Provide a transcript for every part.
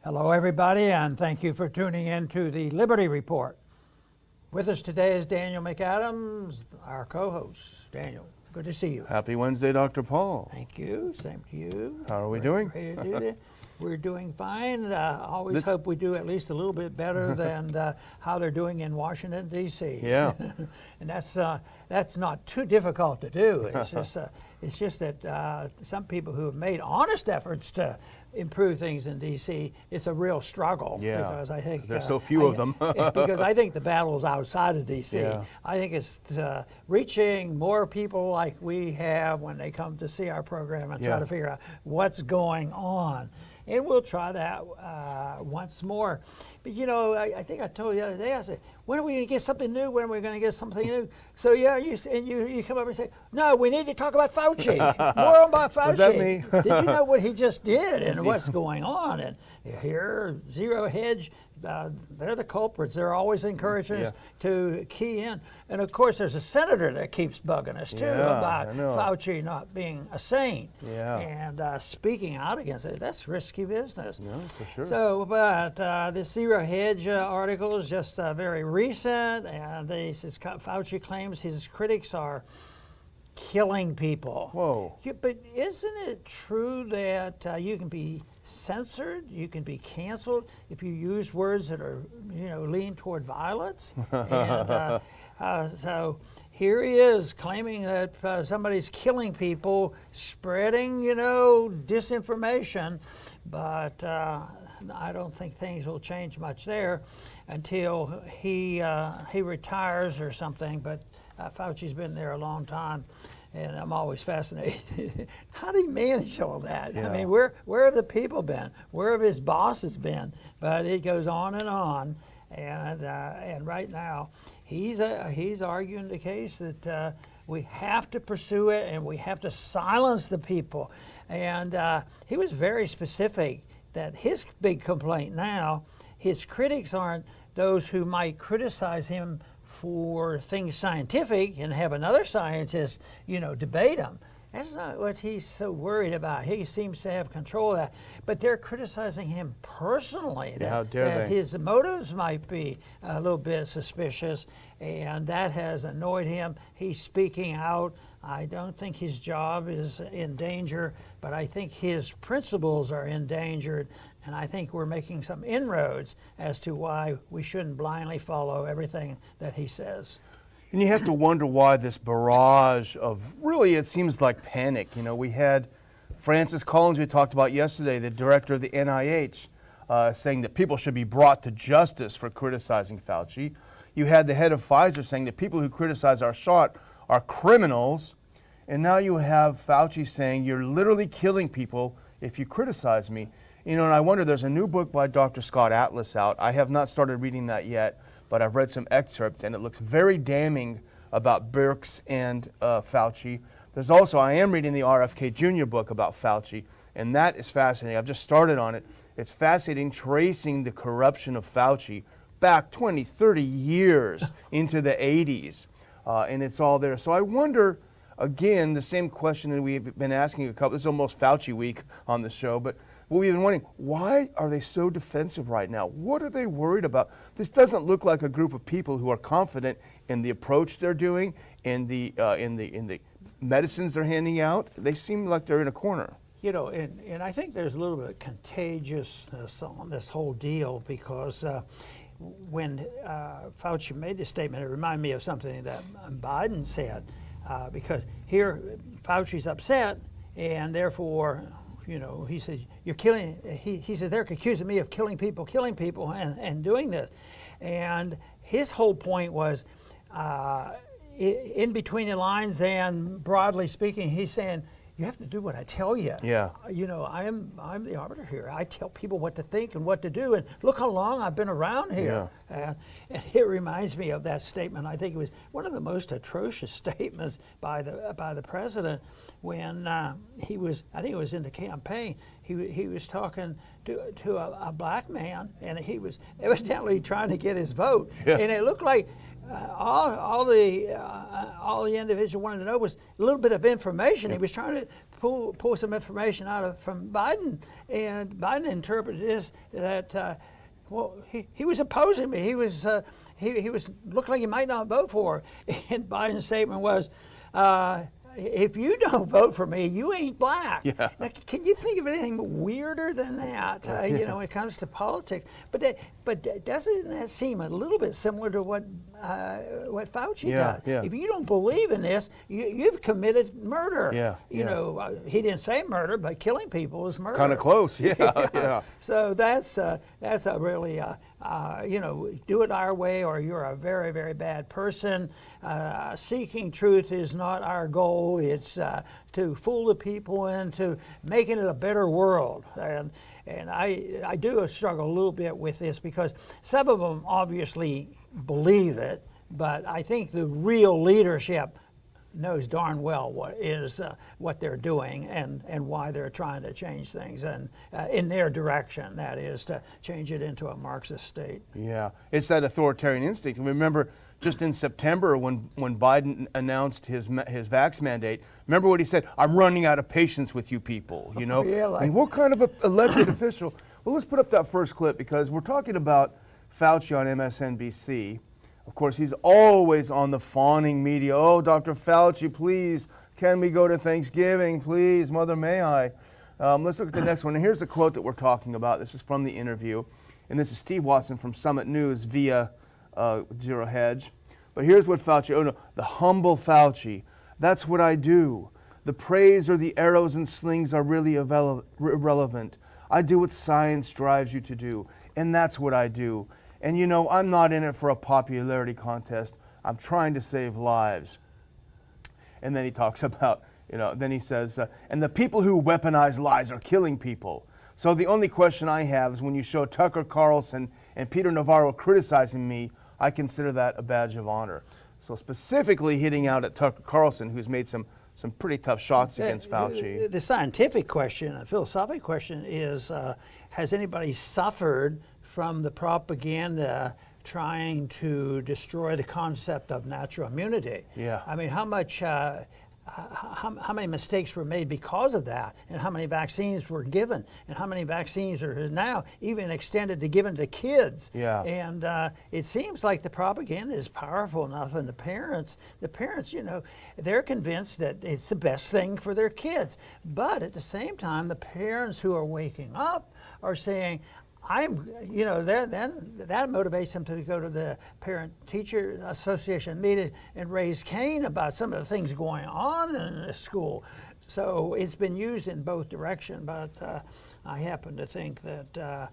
Hello, everybody, and thank you for tuning in to the Liberty Report. With us today is Daniel McAdams, our co-host. Daniel, good to see you. Happy Wednesday, Dr. Paul. Thank you. Same to you. How are we doing? Ready to do this? We're doing fine. Always hope we do at least a little bit better than how they're doing in Washington, D.C. Yeah. And that's not too difficult to do. It's just that some people who have made honest efforts to improve things in D.C., it's a real struggle. Yeah. Because I think there's so few of them. Because I think the battle's outside of D.C. Yeah. I think it's reaching more people like we have when they come to see our program and try to figure out what's going on. And we'll try that once more. But you know, I think I told you the other day, I said, when are we going to get something new? When are we going to get something new? So yeah, you come up and say, no, we need to talk about Fauci. More about Fauci. Was that me? Did you know what he just did and what's going on? And here, Zero Hedge, they're the culprits. They're always encouraging us to key in. And of course, there's a senator that keeps bugging us too about Fauci not being a saint and speaking out against it. That's risky business. Yeah, for sure. So, but this Zero Hedge article is just very recent, and Fauci claims his critics are killing people. Whoa. But isn't it true that you can be censored, you can be canceled if you use words that are, lean toward violence? And so here he is claiming that somebody's killing people, spreading, disinformation, but I don't think things will change much there until he retires or something. But Fauci's been there a long time, and I'm always fascinated. How do you manage all that? Yeah. I mean, where have the people been? Where have his bosses been? But it goes on, and right now he's arguing the case that we have to pursue it and we have to silence the people. And he was very specific that his big complaint now, his critics aren't those who might criticize him for things scientific and have another scientist, debate him. That's not what he's so worried about. He seems to have control of that. But they're criticizing him personally. How dare they? His motives might be a little bit suspicious, and that has annoyed him. He's speaking out. I don't think his job is in danger, but I think his principles are endangered, and I think we're making some inroads as to why we shouldn't blindly follow everything that he says. And you have to wonder why this barrage of, really, it seems like panic. We had Francis Collins, we talked about yesterday, the director of the NIH, saying that people should be brought to justice for criticizing Fauci. You had the head of Pfizer saying that people who criticize our shot are criminals. And now you have Fauci saying you're literally killing people if you criticize me. And I wonder, there's a new book by Dr. Scott Atlas out. I have not started reading that yet, but I've read some excerpts, and it looks very damning about Birx and Fauci. There's also, I am reading the RFK Jr. book about Fauci, and that is fascinating. I've just started on it. It's fascinating tracing the corruption of Fauci back 20, 30 years into the 80s, and it's all there. So I wonder, again, the same question that we've been asking this is almost Fauci week on the show, but we've been wondering, why are they so defensive right now? What are they worried about? This doesn't look like a group of people who are confident in the approach they're doing, in the medicines they're handing out. They seem like they're in a corner. And I think there's a little bit of contagiousness on this whole deal because when Fauci made this statement, it reminded me of something that Biden said because here Fauci's upset and therefore, he said, you're killing, he said, they're accusing me of killing people and doing this. And his whole point was, in between the lines and broadly speaking, he's saying, you have to do what I tell you. Yeah. I'm the arbiter here. I tell people what to think and what to do. And look how long I've been around here. Yeah. And it reminds me of that statement. I think it was one of the most atrocious statements by the president when he was, I think it was in the campaign. He was talking to a black man, and he was evidently trying to get his vote. Yeah. And it looked like all the individual wanted to know was a little bit of information. He was trying to pull some information from Biden, and Biden interpreted this that well, he was opposing me. He was looked like he might not vote for her. And Biden's statement was, if you don't vote for me, you ain't black. Yeah. Now, can you think of anything weirder than that? You know, when it comes to politics. But doesn't that seem a little bit similar to what Fauci does? Yeah. If you don't believe in this, you've committed murder. Yeah, You know, he didn't say murder, but killing people is murder. Kind of close, yeah. So that's a really, you know, do it our way or you're a very, very bad person. Seeking truth is not our goal. It's to fool the people into making it a better world. And I do struggle a little bit with this because some of them obviously believe it, but I think the real leadership knows darn well what they're doing and why they're trying to change things and in their direction, that is to change it into a Marxist state. Yeah, it's that authoritarian instinct. Remember, just in September when Biden announced his vax mandate, remember what he said? I'm running out of patience with you people, you know? Yeah, I mean, what kind of a elected official? Well, let's put up that first clip because we're talking about Fauci on MSNBC. Of course, he's always on the fawning media. Oh, Dr. Fauci, please, can we go to Thanksgiving? Please, Mother, may I? Let's look at the next one. And here's the quote that we're talking about. This is from the interview. And this is Steve Watson from Summit News via Zero Hedge. But here's what Fauci, the humble Fauci. That's what I do. The praise or the arrows and slings are really irrelevant. I do what science drives you to do. And that's what I do. And you know, I'm not in it for a popularity contest. I'm trying to save lives. And then he talks about, then he says, and the people who weaponize lies are killing people. So the only question I have is when you show Tucker Carlson and Peter Navarro criticizing me, I consider that a badge of honor. So specifically hitting out at Tucker Carlson, who's made some pretty tough shots against Fauci. The scientific question, a philosophic question is, has anybody suffered from the propaganda trying to destroy the concept of natural immunity? Yeah. I mean, how many mistakes were made because of that, and how many vaccines were given, and how many vaccines are now even extended to given to kids? Yeah. And it seems like the propaganda is powerful enough, and the parents, they're convinced that it's the best thing for their kids. But at the same time, the parents who are waking up are saying, that motivates them to go to the Parent-Teacher Association meeting and raise Cain about some of the things going on in the school. So it's been used in both directions, but I happen to think that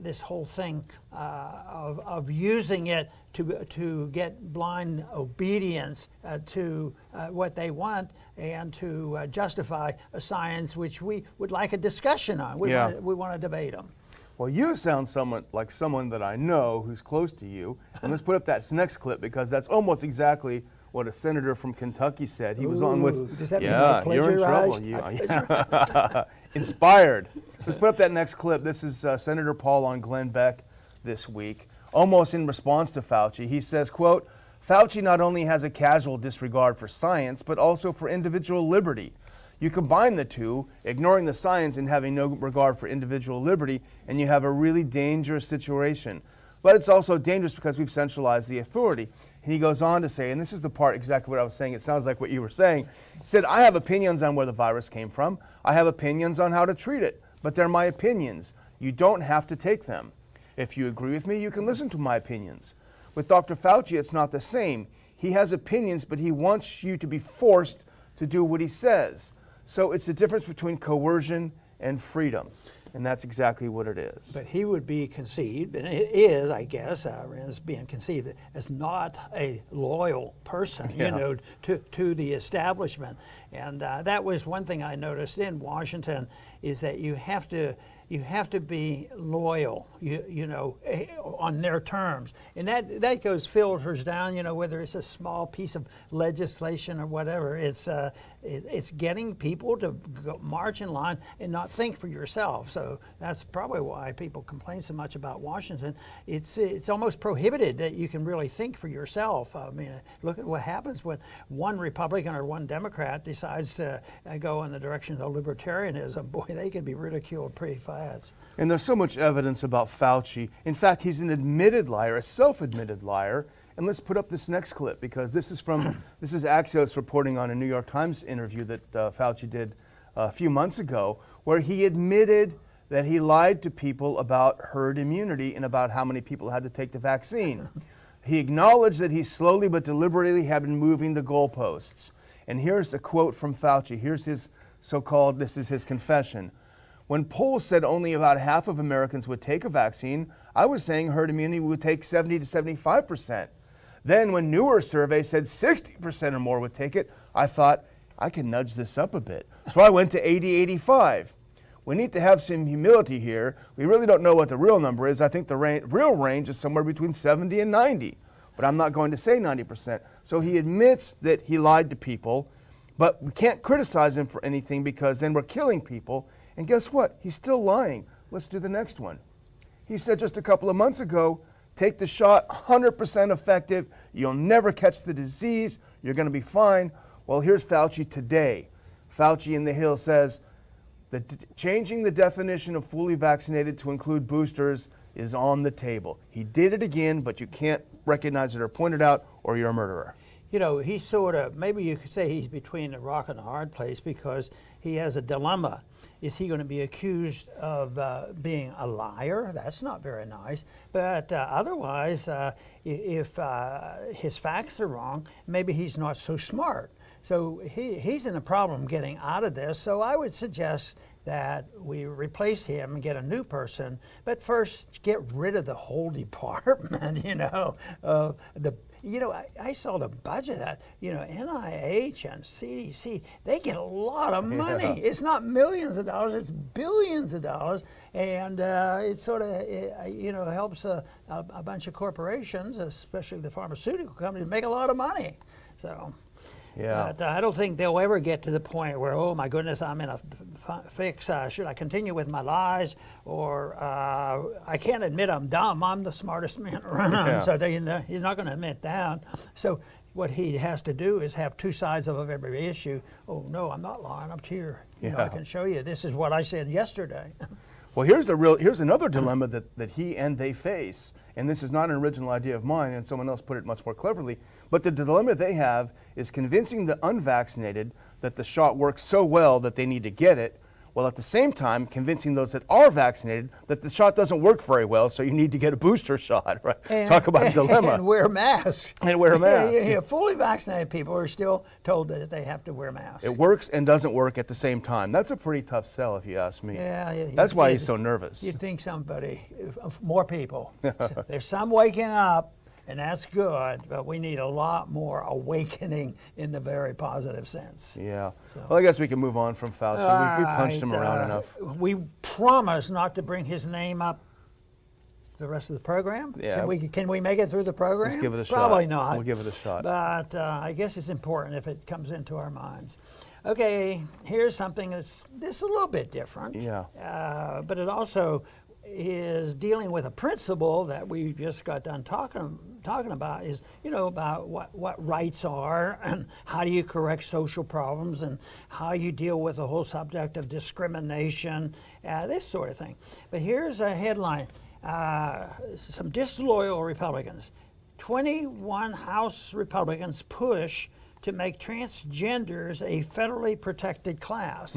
this whole thing of using it to get blind obedience to what they want and to justify a science which we would like a discussion on. We want to debate them. Well, you sound like someone that I know who's close to you. And let's put up that next clip because that's almost exactly what a senator from Kentucky said. He was on with, does that mean I you're in trouble. plagiarized? Inspired. Let's put up that next clip. This is Senator Paul on Glenn Beck this week, almost in response to Fauci. He says, quote, Fauci not only has a casual disregard for science, but also for individual liberty. You combine the two, ignoring the science and having no regard for individual liberty, and you have a really dangerous situation. But it's also dangerous because we've centralized the authority. And he goes on to say, and this is the part exactly what I was saying, it sounds like what you were saying. He said, I have opinions on where the virus came from. I have opinions on how to treat it, but they're my opinions. You don't have to take them. If you agree with me, you can listen to my opinions. With Dr. Fauci, it's not the same. He has opinions, but he wants you to be forced to do what he says. So it's the difference between coercion and freedom, and that's exactly what it is. But he would be conceived, and it is, I guess, is being conceived as not a loyal person, to the establishment. And that was one thing I noticed in Washington is that you have to be loyal, on their terms, and that goes filters down. Whether it's a small piece of legislation or whatever, it's getting people to march in line and not think for yourself. So that's probably why people complain so much about Washington. It's almost prohibited that you can really think for yourself. I mean, look at what happens when one Republican or one Democrat decides to go in the direction of libertarianism. Boy, they can be ridiculed pretty fast. And there's so much evidence about Fauci. In fact, he's an admitted liar, a self-admitted liar. And let's put up this next clip, because this is Axios reporting on a New York Times interview that Fauci did a few months ago, where he admitted that he lied to people about herd immunity and about how many people had to take the vaccine. He acknowledged that he slowly but deliberately had been moving the goalposts. And here's a quote from Fauci. Here's his this is his confession. When polls said only about half of Americans would take a vaccine, I was saying herd immunity would take 70 to 75%. Then when newer surveys said 60% or more would take it, I thought, I can nudge this up a bit. So I went to 80, 85. We need to have some humility here. We really don't know what the real number is. I think the real range is somewhere between 70 and 90. But I'm not going to say 90%. So he admits that he lied to people, but we can't criticize him for anything because then we're killing people. And guess what? He's still lying. Let's do the next one. He said just a couple of months ago, take the shot, 100% effective. You'll never catch the disease. You're going to be fine. Well, here's Fauci today. Fauci in the Hill says that changing the definition of fully vaccinated to include boosters is on the table. He did it again, but you can't recognize it or point it out, or you're a murderer. He's sort of, maybe you could say he's between a rock and a hard place, because he has a dilemma. Is he going to be accused of being a liar? That's not very nice. But otherwise, if his facts are wrong, maybe he's not so smart. So he's in a problem getting out of this. So I would suggest that we replace him and get a new person. But first, get rid of the whole department. I saw the budget that, NIH and CDC, they get a lot of money. Yeah. It's not millions of dollars, it's billions of dollars. And it sort of, helps a bunch of corporations, especially the pharmaceutical companies, make a lot of money. So. Yeah. But I don't think they'll ever get to the point where, oh my goodness, I'm in a fix. Should I continue with my lies? Or I can't admit I'm dumb. I'm the smartest man around. Yeah. So he's not going to admit that. So what he has to do is have two sides of every issue. Oh no, I'm not lying. I'm here. I can show you. This is what I said yesterday. Well, here's another dilemma that he and they face. And this is not an original idea of mine, and someone else put it much more cleverly. But the dilemma they have is convincing the unvaccinated that the shot works so well that they need to get it, while at the same time convincing those that are vaccinated that the shot doesn't work very well, so you need to get a booster shot. Right? Talk about a dilemma. And wear masks. And wear a mask. Fully vaccinated people are still told that they have to wear masks. It works and doesn't work at the same time. That's a pretty tough sell, if you ask me. Yeah. That's why he's so nervous. You'd think more people. So there's some waking up. And that's good, but we need a lot more awakening in the very positive sense. Yeah. So. Well, I guess we can move on from Fauci. We punched him around enough. We promise not to bring his name up the rest of the program. Yeah. Can we make it through the program? Let's give it a shot. Probably not. We'll give it a shot. But I guess it's important if it comes into our minds. Okay, here's something that's a little bit different. Yeah. But it also is dealing with a principle that we just got done talking about, is about what rights are and how do you correct social problems and how you deal with the whole subject of discrimination, this sort of thing. But here's a headline: some disloyal Republicans, 21 House Republicans push to make transgenders a federally protected class.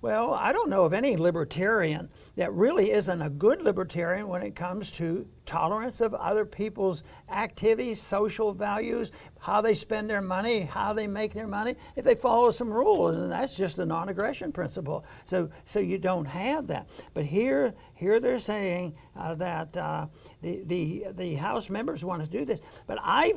Well, I don't know of any libertarian that really isn't a good libertarian when it comes to tolerance of other people's activities, social values, how they spend their money, how they make their money, if they follow some rules, and that's just a non-aggression principle. So you don't have that. But here they're saying that the House members want to do this. But I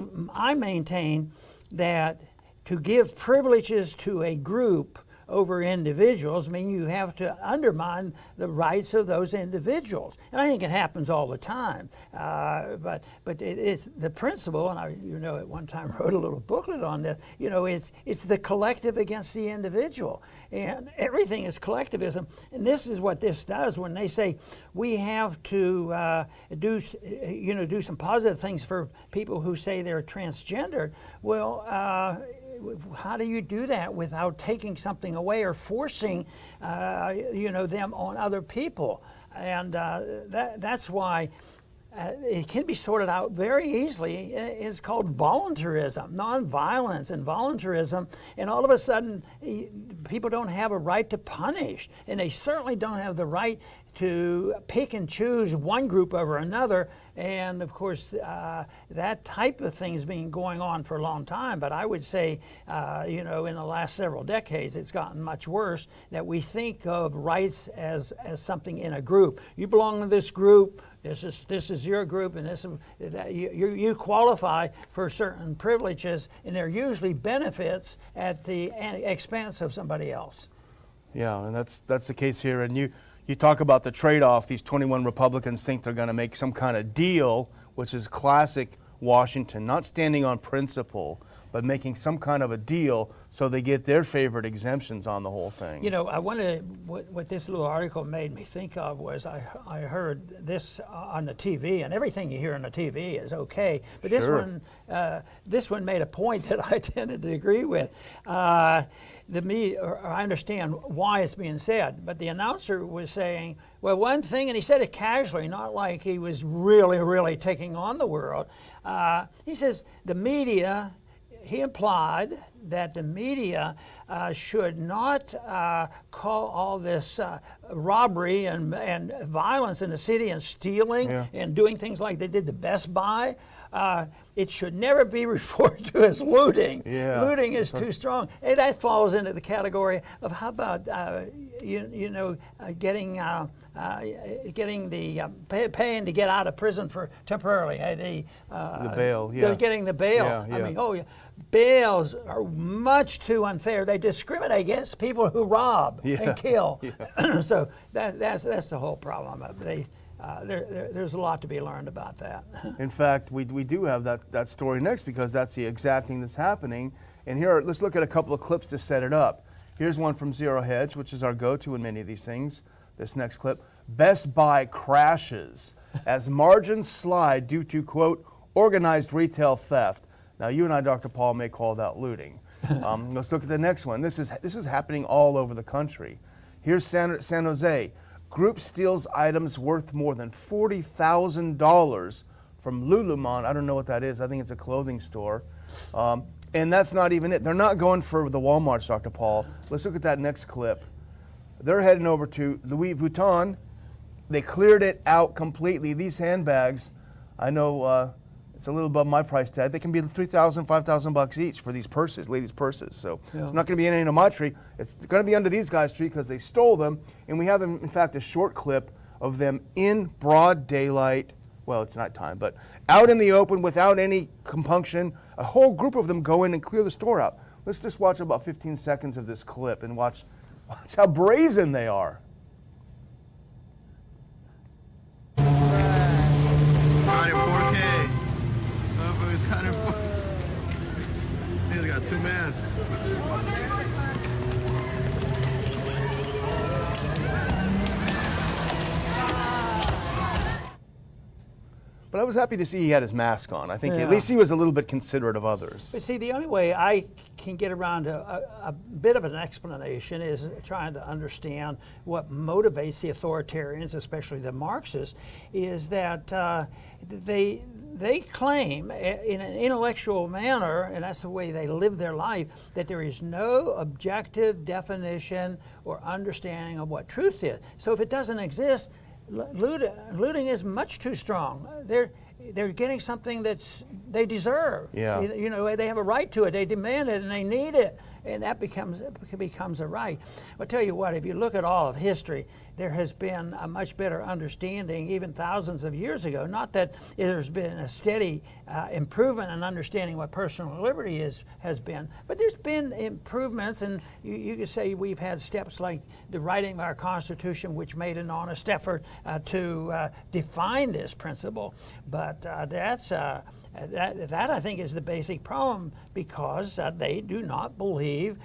maintain that to give privileges to a group over individuals, I mean, you have to undermine the rights of those individuals. And I think it happens all the time. But it's the principle, and I, at one time wrote a little booklet on this, it's the collective against the individual. And everything is collectivism. And this is what this does when they say we have to do some positive things for people who say they're transgender. Well, how do you do that without taking something away or forcing, them on other people? And that's why it can be sorted out very easily. It's called voluntarism, nonviolence and voluntarism. And all of a sudden, people don't have a right to punish. And they certainly don't have the right to pick and choose one group over another. And of course, that type of thing has been going on for a long time. But I would say, in the last several decades, it's gotten much worse that we think of rights as something in a group. You belong to this group. This is your group, and you qualify for certain privileges, and they're usually benefits at the expense of somebody else. Yeah, and that's the case here. And you talk about the trade-off. These 21 Republicans think they're going to make some kind of deal, which is classic Washington, not standing on principle, but making some kind of a deal so they get their favorite exemptions on the whole thing. I wanted, what this little article made me think of was I heard this on the TV, and everything you hear on the TV is okay, but this one made a point that I tended to agree with. I understand why it's being said, but the announcer was saying, well, one thing, and he said it casually, not like he was really, really taking on the world. He says the media, he implied that the media should not call all this robbery and violence in the city and stealing and doing things like they did to Best Buy. It should never be referred to as looting. Yeah. Looting is too strong. And that falls into the category of how about paying to get out of prison for temporarily. The bail, yeah. Getting the bail. Yeah. I mean, bails are much too unfair. They discriminate against people who rob and kill. Yeah. So that's the whole problem. There's a lot to be learned about that. In fact, we do have that story next, because that's the exact thing that's happening. And here, let's look at a couple of clips to set it up. Here's one from Zero Hedge, which is our go-to in many of these things. This next clip: Best Buy crashes as margins slide due to, quote, organized retail theft. Now, you and I, Dr. Paul, may call that looting. Let's look at the next one. This is happening all over the country. Here's San Jose. Group steals items worth more than $40,000 from Lululemon. I don't know what that is. I think it's a clothing store. And that's not even it. They're not going for the Walmarts, Dr. Paul. Let's look at that next clip. They're heading over to Louis Vuitton. They cleared it out completely. These handbags, I know it's a little above my price tag. They can be $3,000, $5,000 each for these purses, ladies' purses. So it's not going to be any under my tree. It's going to be under these guys' tree because they stole them. And we have, in fact, a short clip of them in broad daylight. Well, it's nighttime, but out in the open without any compunction. A whole group of them go in and clear the store out. Let's just watch about 15 seconds of this clip and watch how brazen they are. Got it 4K. Motherfuckers got it 4K. He's got 2 masks. But I was happy to see he had his mask on. I think at least he was a little bit considerate of others. But see, the only way I can get around a bit of an explanation is trying to understand what motivates the authoritarians, especially the Marxists, is that they claim in an intellectual manner, and that's the way they live their life, that there is no objective definition or understanding of what truth is. So if it doesn't exist, looting is much too strong. They're getting something that's they deserve. Yeah. They have a right to it. They demand it and they need it. and that becomes a right. I'll tell you what, if you look at all of history, there has been a much better understanding, even thousands of years ago. Not that there's been a steady improvement in understanding what personal liberty has been, but there's been improvements, and you could say we've had steps like the writing of our Constitution, which made an honest effort to define this principle. But that I think is the basic problem, because they do not believe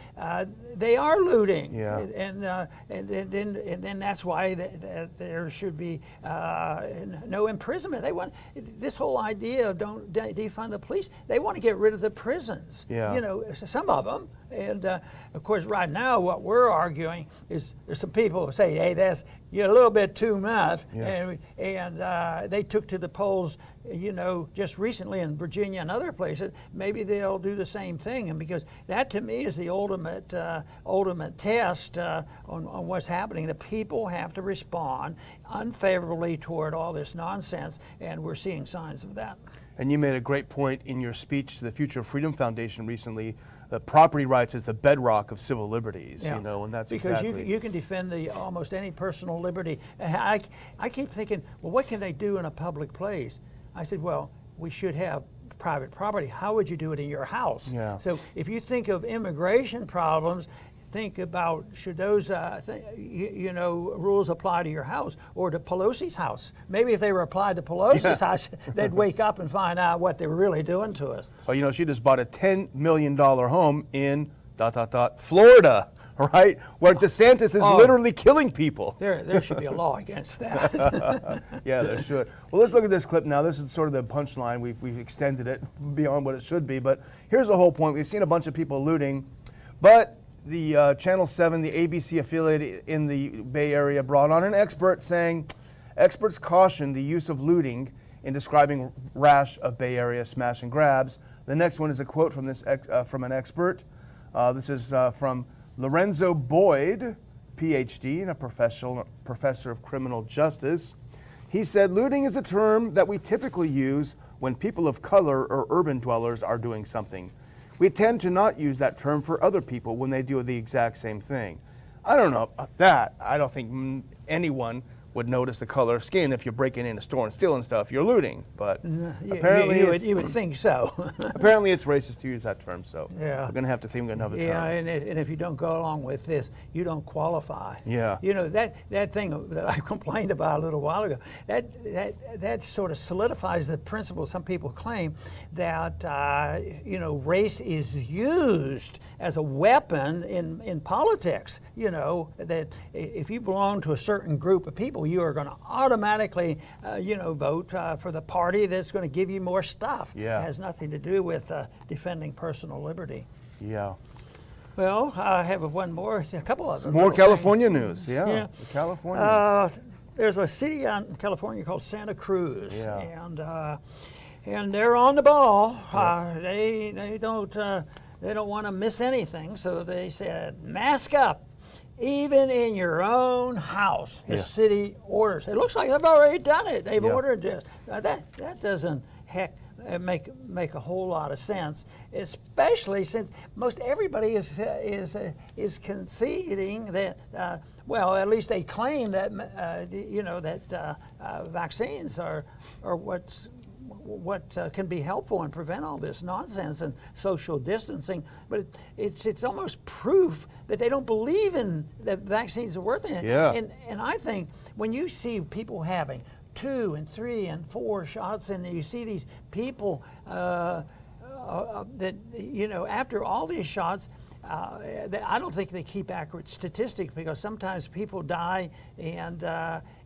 they are looting, and then that's why there should be no imprisonment. They want this whole idea of don't defund the police. They want to get rid of the prisons. Yeah. You know, some of them, and of course, right now what we're arguing is there's some people who say, hey, that's a little bit too much, and they took to the polls, you know, just recently in Virginia and other places. Maybe they'll do the same thing, and because that to me is the ultimate test on what's happening. The people have to respond unfavorably toward all this nonsense, and we're seeing signs of that. And you made a great point in your speech to the Future of Freedom Foundation recently, that property rights is the bedrock of civil liberties, you know, and that's because exactly. you can defend almost any personal liberty. I keep thinking, well, what can they do in a public place? I said, well, we should have private property. How would you do it in your house? Yeah. So if you think of immigration problems, think about, should those rules apply to your house or to Pelosi's house? Maybe if they were applied to Pelosi's house, they'd wake up and find out what they're really doing to us. Well, you know, she just bought a $10 million home in ... Florida, right? Where DeSantis is literally killing people. There should be a law against that. Yeah, there should. Well, let's look at this clip now. This is sort of the punchline. We've extended it beyond what it should be. But here's the whole point. We've seen a bunch of people looting, but the Channel 7, the ABC affiliate in the Bay Area, brought on an expert saying, experts caution the use of looting in describing rash of Bay Area smash and grabs. The next one is a quote from from an expert. This is from Lorenzo Boyd, PhD, and a professor of criminal justice. He said, looting is a term that we typically use when people of color or urban dwellers are doing something. We tend to not use that term for other people when they do the exact same thing. I don't know about that. I don't think anyone would notice the color of skin if you're breaking in a store and stealing stuff. You're looting, but apparently you would think so. Apparently it's racist to use that term, so Yeah. we're going to have to think of another term. Yeah, and if you don't go along with this, you don't qualify. Yeah. You know, that thing that I complained about a little while ago, that sort of solidifies the principle some people claim that, race is used as a weapon in politics. You know, that if you belong to a certain group of people, you are going to automatically, vote for the party that's going to give you more stuff. Yeah. It has nothing to do with defending personal liberty. Yeah. Well, I have a couple of them. More California news. Yeah. The California news. There's a city in California called Santa Cruz, Yeah. and they're on the ball. They don't want to miss anything, so they said mask up. Even in your own house, the city orders. It looks like they've already done it. They've ordered this. Now that doesn't make a whole lot of sense, especially since most everybody is conceding that. Well, at least they claim that vaccines are what can be helpful and prevent all this nonsense and social distancing, but it's almost proof that they don't believe in that vaccines are worth it. Yeah. And I think when you see people having 2 and 3 and 4 shots, and you see these people that after all these shots, I don't think they keep accurate statistics, because sometimes people die and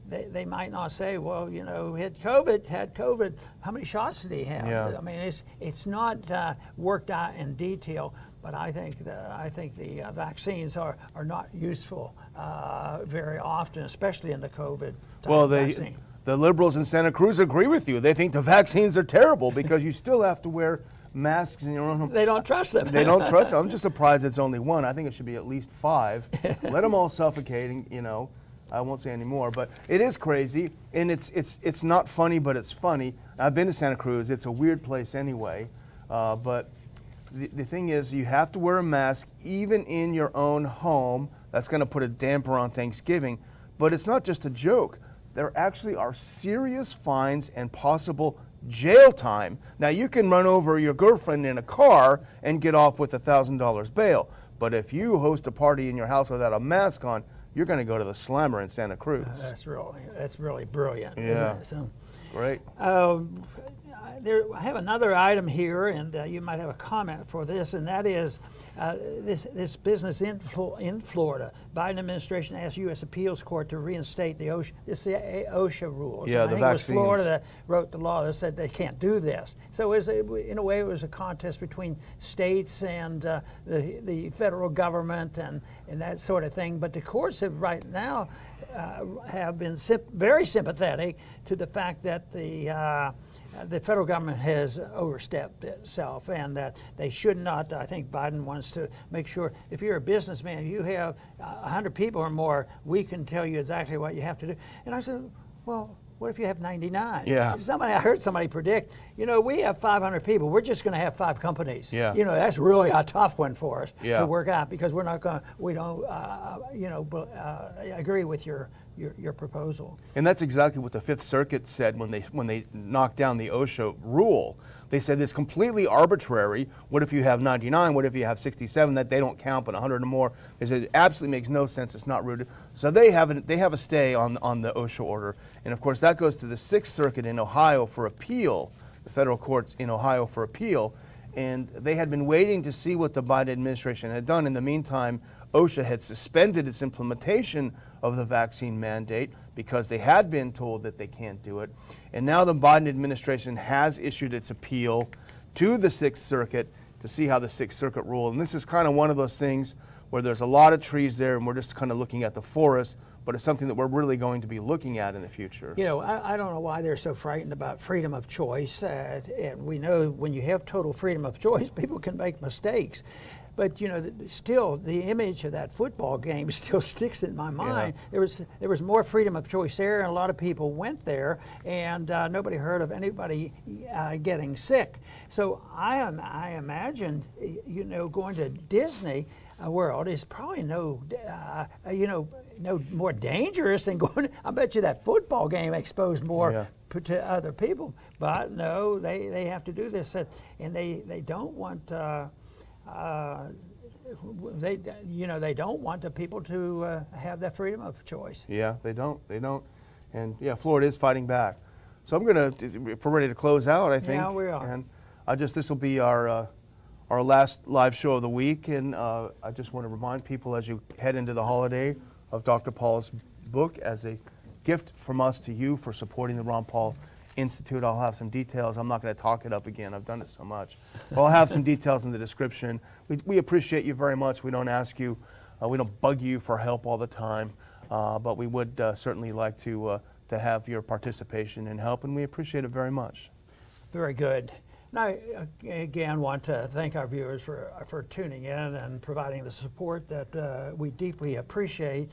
they might not say, well, had COVID. How many shots did he have? Yeah. I mean, it's not worked out in detail. But I think the vaccines are not useful very often, especially in the COVID vaccine. The liberals in Santa Cruz agree with you. They think the vaccines are terrible because you still have to wear masks in your own home. They don't trust them. They don't trust them. I'm just surprised it's only 1. I think it should be at least 5. Let them all suffocating, I won't say any more, but it is crazy, and it's not funny, but it's funny. I've been to Santa Cruz. It's a weird place anyway, but the thing is, you have to wear a mask even in your own home. That's going to put a damper on Thanksgiving. But it's not just a joke. There actually are serious fines and possible jail time. Now, you can run over your girlfriend in a car and get off with $1,000 bail. But if you host a party in your house without a mask on, you're going to go to the Slammer in Santa Cruz. That's really brilliant. Yeah. Isn't it? So, Great. I have another item here, and you might have a comment for this, and that is this business in Florida. Biden administration asked U.S. Appeals Court to reinstate the OSHA rules. Yeah, and the I think it was vaccines. Florida that wrote the law that said they can't do this. So in a way, it was a contest between states and the federal government and that sort of thing. But the courts have right now have been very sympathetic to the fact that the federal government has overstepped itself, and that they should not. I think Biden wants to make sure if you're a businessman, you have 100 people or more, we can tell you exactly what you have to do. And I said, well, what if you have 99? Yeah. I heard somebody predict, we have 500 people. We're just going to have 5 companies. Yeah. That's really a tough one for us Yeah. to work out, because we don't agree with your proposal. And that's exactly what the Fifth Circuit said when they knocked down the OSHA rule. They said it's completely arbitrary. What if you have 99? What if you have 67? That they don't count, but 100 or more. They said it absolutely makes no sense. It's not rooted. So they have a stay on the OSHA order, and of course that goes to the Sixth Circuit in Ohio for appeal, the federal courts in Ohio for appeal, and they had been waiting to see what the Biden administration had done. In the meantime, OSHA had suspended its implementation of the vaccine mandate because they had been told that they can't do it. And now the Biden administration has issued its appeal to the Sixth Circuit to see how the Sixth Circuit ruled. And this is kind of one of those things where there's a lot of trees there and we're just kind of looking at the forest, but it's something that we're really going to be looking at in the future. I don't know why they're so frightened about freedom of choice. And we know when you have total freedom of choice, people can make mistakes. But still, the image of that football game still sticks in my mind. Yeah. There was more freedom of choice there, and a lot of people went there, and nobody heard of anybody getting sick. So I imagine, going to Disney World is probably no more dangerous than going. I bet you that football game exposed more to other people. But no, they have to do this, and they don't want. They don't want the people to have that freedom of choice. Yeah, they don't. And Florida is fighting back. So I'm if we're ready to close out, I think. Yeah, we are. And this will be our last live show of the week. And I just want to remind people as you head into the holiday of Dr. Paul's book as a gift from us to you for supporting the Ron Paul Institute. I'll have some details. I'm not going to talk it up again. I've done it so much. But I'll have some details in the description. We appreciate you very much. We don't ask you, we don't bug you for help all the time, but we would certainly like to have your participation and help, and we appreciate it very much. Very good. And I again want to thank our viewers for tuning in and providing the support that we deeply appreciate.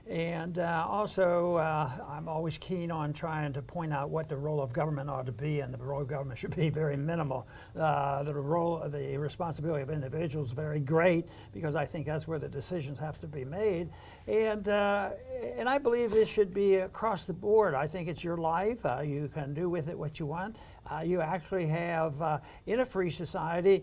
And also, I'm always keen on trying to point out what the role of government ought to be, and the role of government should be very minimal. The responsibility of individuals is very great, because I think that's where the decisions have to be made. And I believe this should be across the board. I think it's your life. You can do with it what you want. You actually have, in a free society,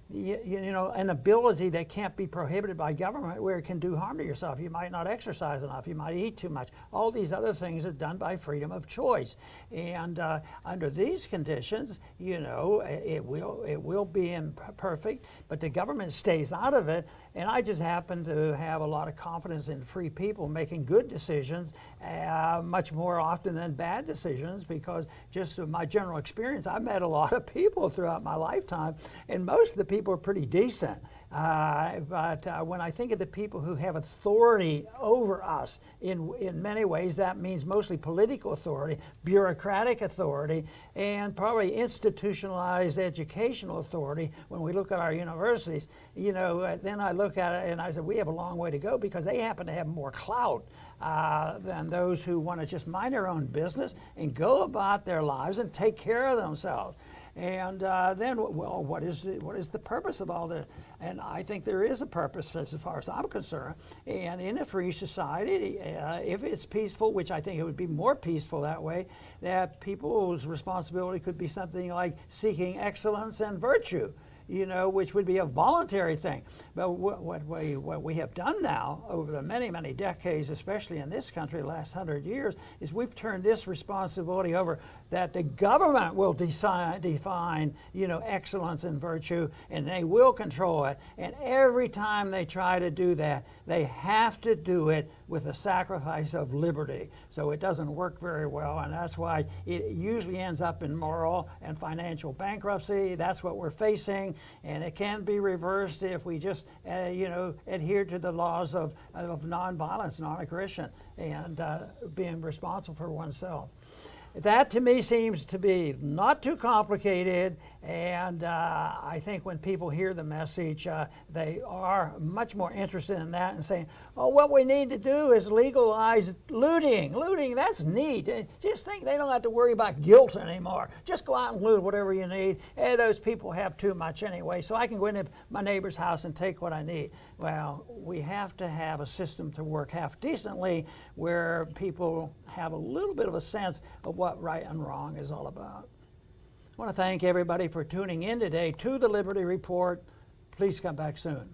an ability that can't be prohibited by government, where it can do harm to yourself. You might not exercise enough. You might eat too much. All these other things are done by freedom of choice. And under these conditions, it will be imperfect, but the government stays out of it. And I just happen to have a lot of confidence in free people making good decisions much more often than bad decisions, because just of my general experience, I've met a lot of people throughout my lifetime, and most of the people are pretty decent. But when I think of the people who have authority over us, in many ways that means mostly political authority, bureaucratic authority, and probably institutionalized educational authority. When we look at our universities, then I look at it and I said, we have a long way to go, because they happen to have more clout than those who want to just mind their own business and go about their lives and take care of themselves. And then, well, what is the purpose of all this? And I think there is a purpose as far as I'm concerned. And in a free society, if it's peaceful, which I think it would be more peaceful that way, that people's responsibility could be something like seeking excellence and virtue, which would be a voluntary thing. But what we have done now over the many, many decades, especially in this country, the last 100 years, is we've turned this responsibility over that the government will define, excellence and virtue, and they will control it. And every time they try to do that, they have to do it with the sacrifice of liberty. So it doesn't work very well, and that's why it usually ends up in moral and financial bankruptcy. That's what we're facing, and it can be reversed if we just, adhere to the laws of nonviolence, non-aggression, and being responsible for oneself. That to me seems to be not too complicated, and I think when people hear the message, they are much more interested in that and saying, oh, what we need to do is legalize looting. Looting, that's neat. Just think they don't have to worry about guilt anymore. Just go out and loot whatever you need. Those people have too much anyway, so I can go into my neighbor's house and take what I need. Well, we have to have a system to work half decently where people have a little bit of a sense of what right and wrong is all about. I want to thank everybody for tuning in today to the Liberty Report. Please come back soon.